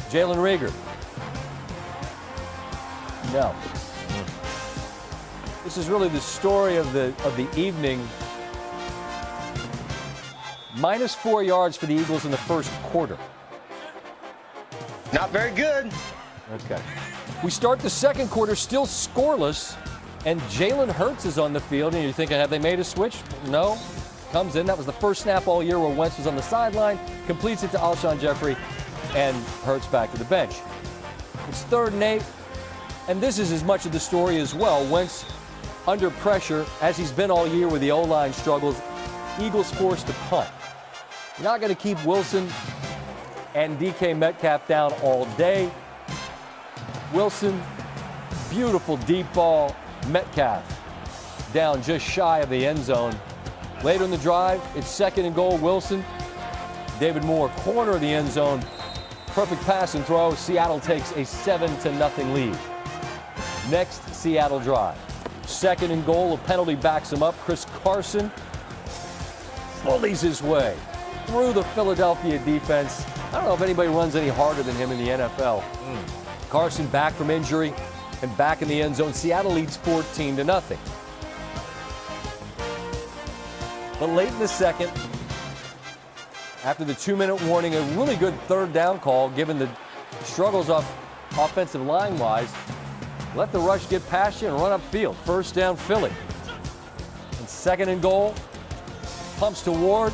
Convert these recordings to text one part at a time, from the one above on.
Jalen Reagor. No. This is really the story of the evening. -4 yards for the Eagles in the first quarter. Not very good. Okay. We start the second quarter still scoreless, and Jalen Hurts is on the field, and you're thinking, have they made a switch? No. Comes in. That was the first snap all year where Wentz was on the sideline, completes it to Alshon Jeffrey, and Hurts back to the bench. It's 3rd and 8, and this is as much of the story as well. Wentz under pressure, as he's been all year with the O-line struggles. Eagles forced to punt. You're not going to keep Wilson and DK Metcalf down all day. Wilson, beautiful deep ball. Metcalf down just shy of the end zone. Later in the drive, it's 2nd and goal. Wilson, David Moore, corner of the end zone. Perfect pass and throw. Seattle takes a 7-0 lead. Next Seattle drive. 2nd and goal. A penalty backs him up. Chris Carson bullies his way through the Philadelphia defense. I don't know if anybody runs any harder than him in the NFL. Carson back from injury and back in the end zone. Seattle leads 14-0. But late in the second, after the 2-minute warning, a really good 3rd down call given the struggles off offensive line-wise. Let the rush get past you and run upfield. 1st down, Philly. And 2nd and goal. Pumps to Ward.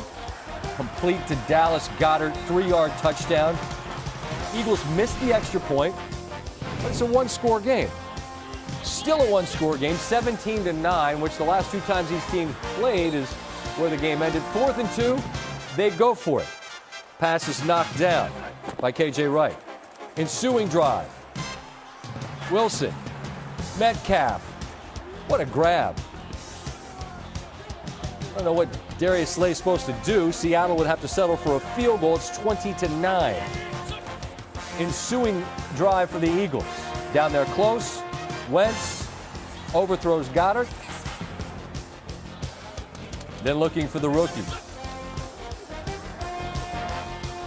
Complete to Dallas Goedert. 3-yard touchdown. Eagles missed the extra point, but it's a 1-score game. Still a 1-score game, 17-9, which the last 2 times these teams played is where the game ended. 4th and 2, they go for it. Pass is knocked down by KJ Wright. Ensuing drive. Wilson, Metcalf. What a grab. I don't know what Darius Slay's supposed to do. Seattle would have to settle for a field goal. It's 20-9. Ensuing drive for the Eagles. Down there close. Wentz overthrows Goddard. Then looking for the rookie.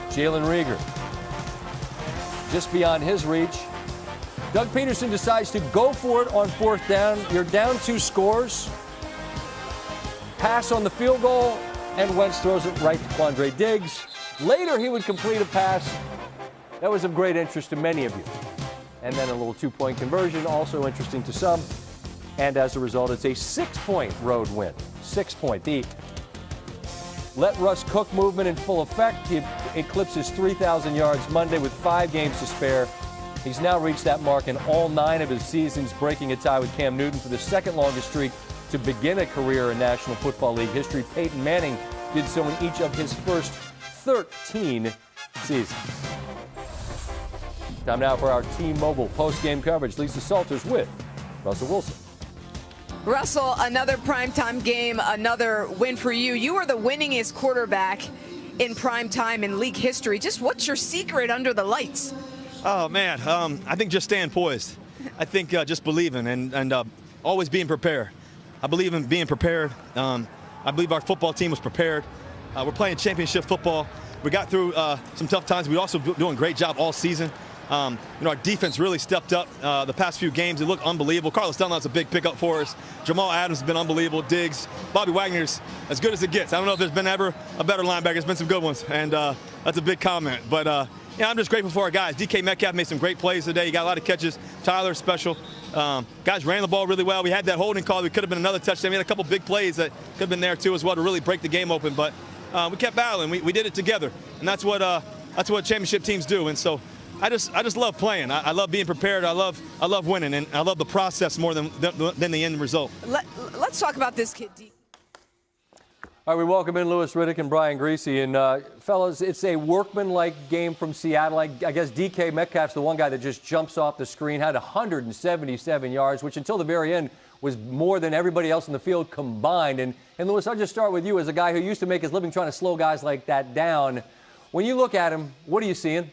Jalen Reagor. Just beyond his reach. Doug Peterson decides to go for it on 4th down. You're down 2 scores. Pass on the field goal, and Wentz throws it right to Quandre Diggs. Later, he would complete a pass that was of great interest to many of you. And then a little 2-point conversion, also interesting to some. And as a result, it's a 6-point road win. 6-point. The let Russ cook movement in full effect. He eclipses 3,000 yards Monday with 5 games to spare. He's now reached that mark in all 9 of his seasons, breaking a tie with Cam Newton for the 2nd longest streak to begin a career in National Football League history. Peyton Manning did so in each of his first 13 seasons. Time now for our T-Mobile post-game coverage. Lisa Salters with Russell Wilson. Russell, another primetime game, another win for you. You are the winningest quarterback in primetime in league history. Just what's your secret under the lights? Oh, man, I think just staying poised. I think just believing and always being prepared. I believe in being prepared. I believe our football team was prepared. We're playing championship football. We got through some tough times. We're also doing a great job all season. Our defense really stepped up the past few games. It looked unbelievable. Carlos Dunlap's a big pickup for us. Jamal Adams has been unbelievable. Diggs, Bobby Wagner's as good as it gets. I don't know if there's been ever a better linebacker. There's been some good ones, and that's a big comment. But I'm just grateful for our guys. DK Metcalf made some great plays today. He got a lot of catches. Tyler, special. Guys ran the ball really well. We had that holding call. We could have been another touchdown. We had a couple big plays that could have been there too as well to really break the game open. But we kept battling. We did it together, and that's what championship teams do. And so I just love playing. I love being prepared. I love winning, and I love the process more than the end result. Let's talk about this kid. All right, we welcome in Louis Riddick and Brian Griese. And, fellas, it's a workmanlike game from Seattle. I guess DK Metcalf's the one guy that just jumps off the screen, had 177 yards, which until the very end was more than everybody else in the field combined. And Louis, I'll just start with you as a guy who used to make his living trying to slow guys like that down. When you look at him, what are you seeing?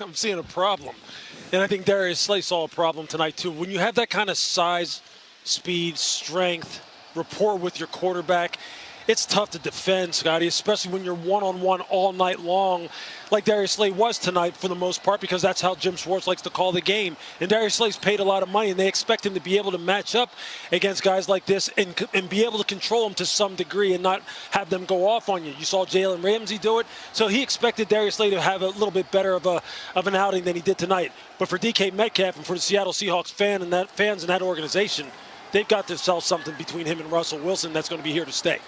I'm seeing a problem. And I think Darius Slay saw a problem tonight, too. When you have that kind of size, speed, strength, rapport with your quarterback, It's tough to defend, Scotty, especially when you're one-on-one all night long, like Darius Slay was tonight for the most part, because that's how Jim Schwartz likes to call the game. And Darius Slay's paid a lot of money, and they expect him to be able to match up against guys like this and be able to control them to some degree and not have them go off on you. You saw Jalen Ramsey do it, so he expected Darius Slay to have a little bit better of an outing than he did tonight. But for DK Metcalf and for the Seattle Seahawks fans in that organization, they've got themselves something between him and Russell Wilson that's going to be here to stay.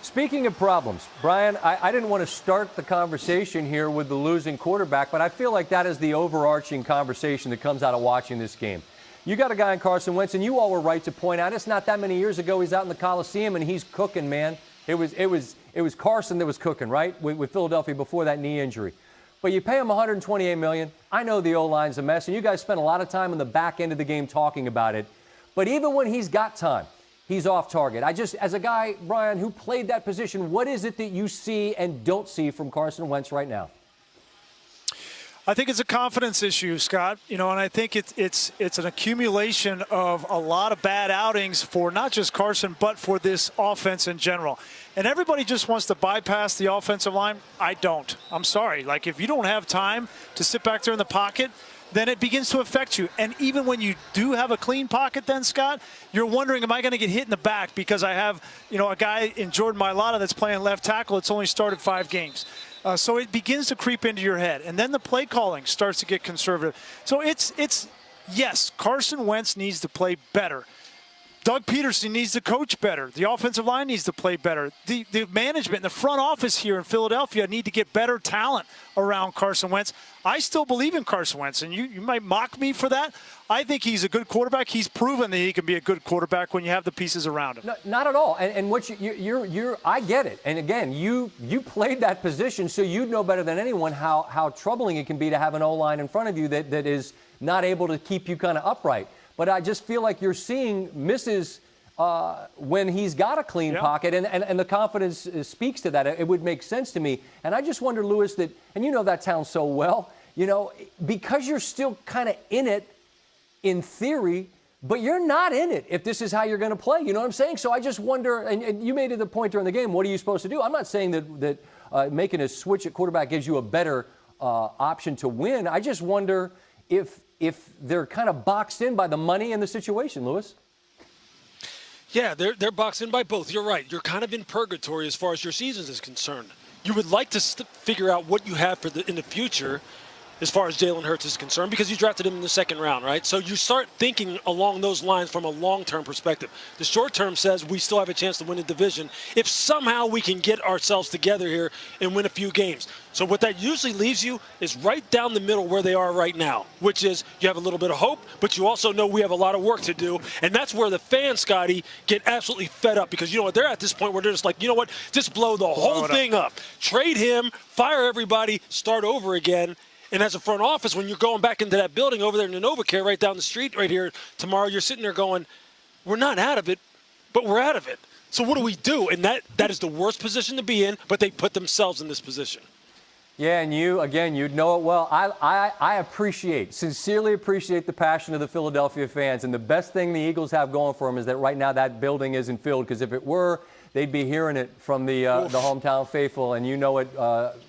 Speaking of problems, Brian, I didn't want to start the conversation here with the losing quarterback, but I feel like that is the overarching conversation that comes out of watching this game. You got a guy in Carson Wentz, and you all were right to point out it's not that many years ago he's out in the Coliseum and he's cooking, man. It was Carson that was cooking, right, with Philadelphia before that knee injury. But you pay him $128 million. I know the O-line's a mess, and you guys spent a lot of time in the back end of the game talking about it. But even when he's got time, he's off target. As a guy, Brian, who played that position, what is it that you see and don't see from Carson Wentz right now? I think it's a confidence issue, Scott. And I think it's an accumulation of a lot of bad outings for not just Carson, but for this offense in general. And everybody just wants to bypass the offensive line. I don't. I'm sorry. Like, if you don't have time to sit back there in the pocket, then it begins to affect you. And even when you do have a clean pocket then, Scott, you're wondering, am I going to get hit in the back because I have, a guy in Jordan Mailata that's playing left tackle that's only started 5 games. So it begins to creep into your head. And then the play calling starts to get conservative. So yes, Carson Wentz needs to play better. Doug Peterson needs to coach better. The offensive line needs to play better. The management and the front office here in Philadelphia need to get better talent around Carson Wentz. I still believe in Carson Wentz, and you might mock me for that. I think he's a good quarterback. He's proven that he can be a good quarterback when you have the pieces around him. No, not at all. And what I get it. And again, you played that position, so you know better than anyone how troubling it can be to have an O-line in front of you that is not able to keep you kind of upright. But I just feel like you're seeing misses when he's got a clean pocket, and the confidence speaks to that. It would make sense to me. And I just wonder, Lewis, and you know that town so well, because you're still kind of in it in theory, but you're not in it if this is how you're going to play. You know what I'm saying? So I just wonder, and you made it the point during the game, what are you supposed to do? I'm not saying that making a switch at quarterback gives you a better option to win. I just wonder if they're kind of boxed in by the money and the situation, Lewis. Yeah, they're boxed in by both. You're right. You're kind of in purgatory as far as your season is concerned. You would like to figure out what you have in the future as far as Jalen Hurts is concerned, because you drafted him in the 2nd round, right? So you start thinking along those lines from a long-term perspective. The short term says we still have a chance to win a division if somehow we can get ourselves together here and win a few games. So what that usually leaves you is right down the middle where they are right now, which is you have a little bit of hope, but you also know we have a lot of work to do. And that's where the fans, Scotty, get absolutely fed up, because they're at this point where they're just like, you know what, just blow the whole thing up. Trade him, fire everybody, start over again. And as a front office, when you're going back into that building over there in the NovaCare right down the street right here tomorrow, you're sitting there going, we're not out of it, but we're out of it. So what do we do? And that is the worst position to be in, but they put themselves in this position. Yeah, and you'd know it well. I sincerely appreciate the passion of the Philadelphia fans. And the best thing the Eagles have going for them is that right now that building isn't filled, because if it were, they'd be hearing it from the hometown faithful, and you know it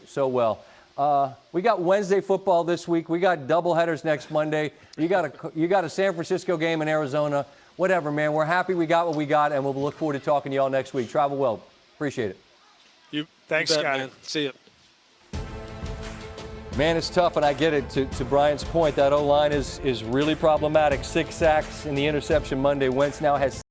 so well. We got Wednesday football this week. We got doubleheaders next Monday. You got a San Francisco game in Arizona. Whatever, man. We're happy we got what we got, and we'll look forward to talking to you all next week. Travel well. Appreciate it. Thanks, Scott. Man. See you. Man, it's tough, and I get it. To Brian's point, that O-line is really problematic. 6 sacks in the interception Monday. Wentz now has